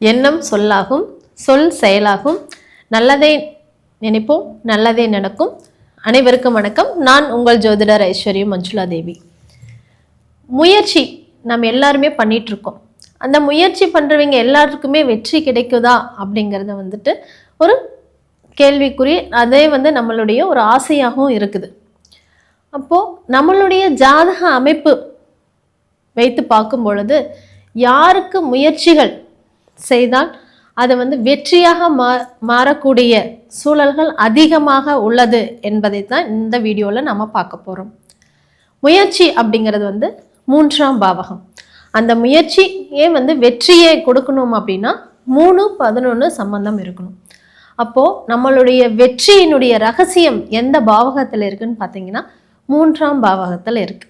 எண்ணம் சொல்லாகும், சொல் செயலாகும். நல்லதே நினைப்போம், நல்லதே நடக்கும். அனைவருக்கும் வணக்கம். நான் உங்கள் ஜோதிடர் ஐஸ்வர்யா மஞ்சுளா தேவி. முயற்சி நம்ம எல்லாருமே பண்ணிட்டு இருக்கோம். அந்த முயற்சி பண்றவங்க எல்லாருக்குமே வெற்றி கிடைக்குதா அப்படிங்கிறத ஒரு கேள்விக்குறி. அதே நம்மளுடைய ஒரு ஆசையாகவும் இருக்குது. அப்போ நம்மளுடைய ஜாதக அமைப்பு வைத்து பார்க்கும் பொழுது யாருக்கு முயற்சிகள் செய்தால் அது வெற்றியாக மாறக்கூடிய சூழல்கள் அதிகமாக உள்ளது என்பதை தான் இந்த வீடியோவில் நம்ம பார்க்க போகிறோம். முயற்சி அப்படிங்கிறது மூன்றாம் பாவகம். அந்த முயற்சியே வெற்றியை கொடுக்கணும் அப்படின்னா 3-11 சம்பந்தம் இருக்கணும். அப்போது நம்மளுடைய வெற்றியினுடைய ரகசியம் எந்த பாவகத்தில் இருக்குன்னு பார்த்தீங்கன்னா மூன்றாம் பாவகத்தில் இருக்கு.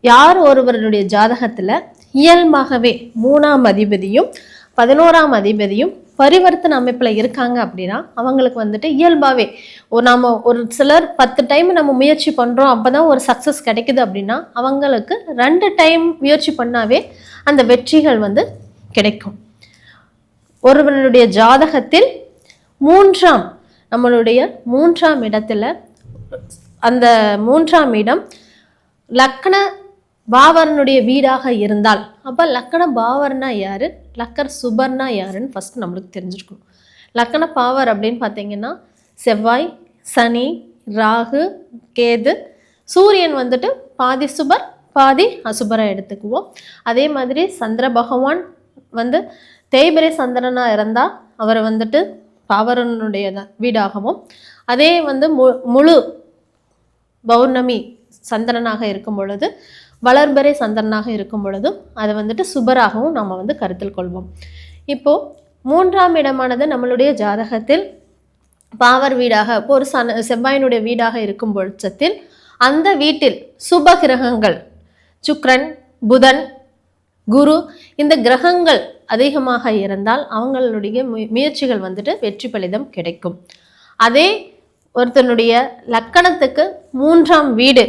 யார் ஒருவருடைய ஜாதகத்தில் இயல்பாகவே 3ஆம் அதிபதியும் 11ஆம் அதிபதியும் பரிவர்த்தனை அமைப்பில் இருக்காங்க அப்படின்னா அவங்களுக்கு இயல்பாகவே நாம் ஒரு சிலர் 10 டைம் நம்ம முயற்சி பண்ணுறோம், அப்போ தான் ஒரு சக்ஸஸ் கிடைக்குது அப்படின்னா அவங்களுக்கு 2 டைம் முயற்சி பண்ணாவே அந்த வெற்றிகள் கிடைக்கும். ஒருவனுடைய ஜாதகத்தில் நம்மளுடைய மூன்றாம் இடத்துல அந்த 3ஆம் இடம் லக்ன பாவரனுடைய வீடாக இருந்தால், அப்போ லக்கண பாவர்னா யாரு, லக்கர் சுபர்னா யாருன்னு ஃபர்ஸ்ட் நம்மளுக்கு தெரிஞ்சிருக்கணும். லக்கண பாவர் அப்படின்னு பார்த்தீங்கன்னா செவ்வாய், சனி, ராகு, கேது, சூரியன் பாதி சுபர் பாதி அசுபரை எடுத்துக்குவோம். அதே மாதிரி சந்திர பகவான் தேய்பிரை சந்திரனாக இருந்தால் அவர் பாவரனுடைய வீடாகவும், அதே முழு பௌர்ணமி சந்திரனாக இருக்கும் பொழுது வளர்பறை சந்திரனாக இருக்கும் பொழுதும் அதை சுபராகவும் நம்ம கருத்தில் கொள்வோம். இப்போ 3ஆம் இடமானது நம்மளுடைய ஜாதகத்தில் பாவர் வீடாக ஒரு செவ்வாயினுடைய வீடாக இருக்கும் பட்சத்தில் அந்த வீட்டில் சுப கிரகங்கள் சுக்கிரன், புதன், குரு இந்த கிரகங்கள் அதிகமாக இருந்தால் அவங்களுடைய முயற்சிகள் வெற்றி பலிதம் கிடைக்கும். அதே ஒருத்தனுடைய லக்கணத்துக்கு 3ஆம் வீடு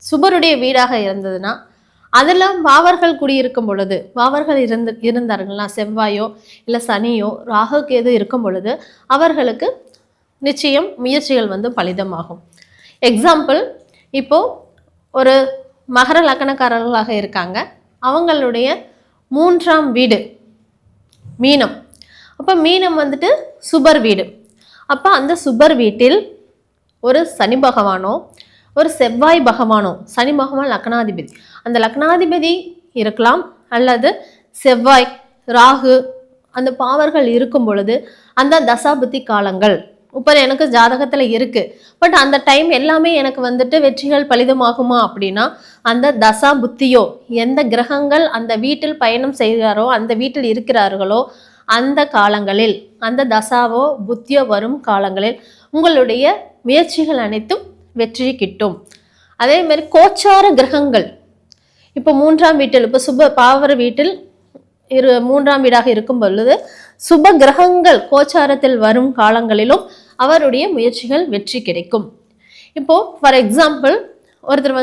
சுபருடைய வீடாக இருந்ததுன்னா அதில் பாவர்கள் குடியிருக்கும் பொழுது, பாவர்கள் இருந்தார்கள்னா செவ்வாயோ இல்லை சனியோ ராகு கேது இருக்கும் பொழுது அவர்களுக்கு நிச்சயம் முயற்சிகள் பலிதமாகும். எக்ஸாம்பிள், இப்போ ஒரு மகர லக்கணக்காரர்களாக இருக்காங்க, அவங்களுடைய 3ஆம் வீடு மீனம். அப்போ மீனம் சுபர் வீடு. அப்போ அந்த சுபர் வீட்டில் ஒரு சனி பகவானோ ஒரு செவ்வாய் பகவானோ, சனி பகவான் லக்னாதிபதி, அந்த லக்னாதிபதி இருக்கலாம், அல்லது செவ்வாய் ராகு அந்த பாவர்கள் இருக்கும் பொழுது அந்த தசாபுத்தி காலங்கள் இப்போ எனக்கு ஜாதகத்தில் இருக்குது, பட் அந்த டைம் எல்லாமே எனக்கு வெற்றிகள் பலிதமாகுமா அப்படின்னா அந்த தசா புத்தியோ எந்த கிரகங்கள் அந்த வீட்டில் பயணம் செய்கிறாரோ அந்த வீட்டில் இருக்கிறார்களோ அந்த காலங்களில் அந்த தசாவோ புத்தியோ வரும் காலங்களில் உங்களுடைய முயற்சிகள் அனைத்தும் வெற்றி கிட்டும். அதே மாதிரி கோச்சார கிரகங்கள் இப்போ 3ஆம் வீட்டில் இப்போ சுப பாவர வீட்டில் 3ஆம் வீடாக இருக்கும் பொழுது சுப கிரகங்கள் கோச்சாரத்தில் வரும் காலங்களிலும் அவருடைய முயற்சிகள் வெற்றி கிடைக்கும். இப்போ ஃபார் எக்ஸாம்பிள் ஒருத்தர்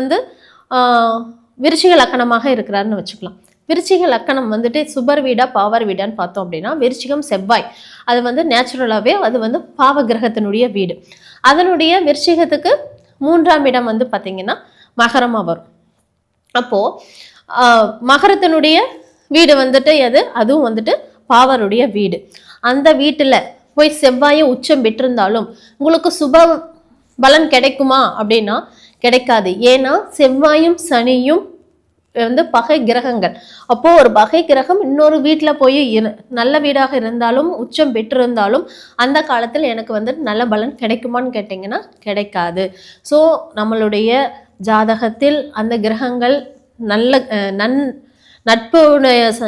விருச்சிக லக்கணமாக இருக்கிறாருன்னு வச்சுக்கலாம். விருச்சிக லக்கணம் சுபர் வீடா பாவர் வீடான்னு பார்த்தோம் அப்படின்னா விருச்சிகம் செவ்வாய் அது நேச்சுரலாகவே அது பாவ கிரகத்தினுடைய வீடு. அதனுடைய விருச்சிகத்துக்கு 3ஆம் இடம் பார்த்தீங்கன்னா மகரமாக வரும். அப்போது மகரத்தினுடைய வீடு எது, அதுவும் பாவருடைய வீடு. அந்த வீட்டில் போய் செவ்வாயை உச்சம் பெற்றிருந்தாலும் உங்களுக்கு சுப பலன் கிடைக்குமா அப்படின்னா கிடைக்காது. ஏன்னா செவ்வாயும் சனியும் பகை கிரகங்கள். அப்போ ஒரு பகை கிரகம் இன்னொரு வீட்டில் போய் நல்ல வீடாக இருந்தாலும் உச்சம் பெற்றிருந்தாலும் அந்த காலத்தில் எனக்கு நல்ல பலன் கிடைக்குமான்னு கேட்டிங்கன்னா கிடைக்காது. ஸோ நம்மளுடைய ஜாதகத்தில் அந்த கிரகங்கள் நல்ல நட்பு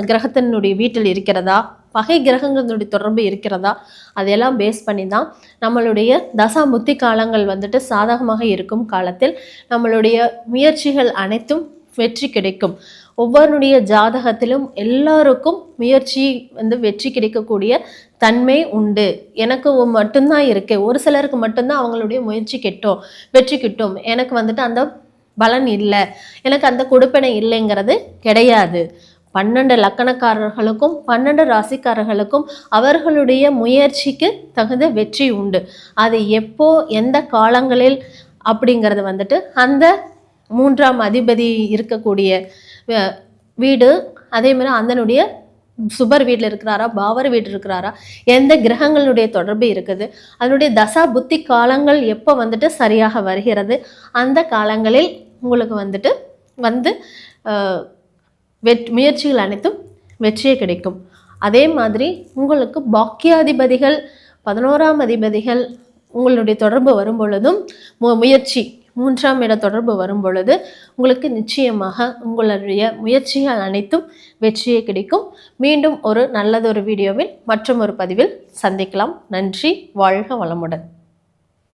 கிரகத்தினுடைய வீட்டில் இருக்கிறதா, பகை கிரகங்களுடைய தொடர்பு இருக்கிறதா, அதையெல்லாம் பேஸ் பண்ணி தான் நம்மளுடைய தசாமுத்தி காலங்கள் சாதகமாக இருக்கும் காலத்தில் நம்மளுடைய முயற்சிகள் அனைத்தும் வெற்றி கிடைக்கும். ஒவ்வொருடைய ஜாதகத்திலும் எல்லாருக்கும் முயற்சி வெற்றி கிடைக்கக்கூடிய தன்மை உண்டு. எனக்கு மட்டும்தான் இருக்கு, ஒரு சிலருக்கு மட்டும்தான் அவங்களுடைய முயற்சி வெற்றி கிட்டும், எனக்கு அந்த பலன் இல்லை, எனக்கு அந்த கொடுப்பனை இல்லைங்கிறது கிடையாது. 12 லக்கணக்காரர்களுக்கும் 12 ராசிக்காரர்களுக்கும் அவர்களுடைய முயற்சிக்கு தகுந்த வெற்றி உண்டு. அது எப்போ எந்த காலங்களில் அப்படிங்கிறது வந்துட்டு அந்த 3ஆம் அதிபதி இருக்கக்கூடிய வீடு, அதே மாதிரி அதனுடைய சுபர் வீட்டில் இருக்கிறாரா, பாவர் வீட்டில் இருக்கிறாரா, எந்த கிரகங்களுடைய தொடர்பு இருக்குது, அதனுடைய தசா புத்தி காலங்கள் எப்போ வந்துட்டு சரியாக வருகிறது, அந்த காலங்களில் உங்களுக்கு வந்துட்டு முயற்சிகள் அனைத்தும் வெற்றியே கிடைக்கும். அதே மாதிரி உங்களுக்கு பாக்கியாதிபதிகள் 11ஆம் அதிபதிகள் உங்களுடைய தொடர்பு வரும் பொழுதும் முயற்சி 3ஆம் இட தொடர்பு வரும் பொழுது உங்களுக்கு நிச்சயமாக உங்களுடைய முயற்சிகள் அனைத்தும் வெற்றியே கிடைக்கும். மீண்டும் ஒரு நல்லதொரு வீடியோவில் மற்றும் ஒரு பதிவில் சந்திக்கலாம். நன்றி. வாழ்க வளமுடன்.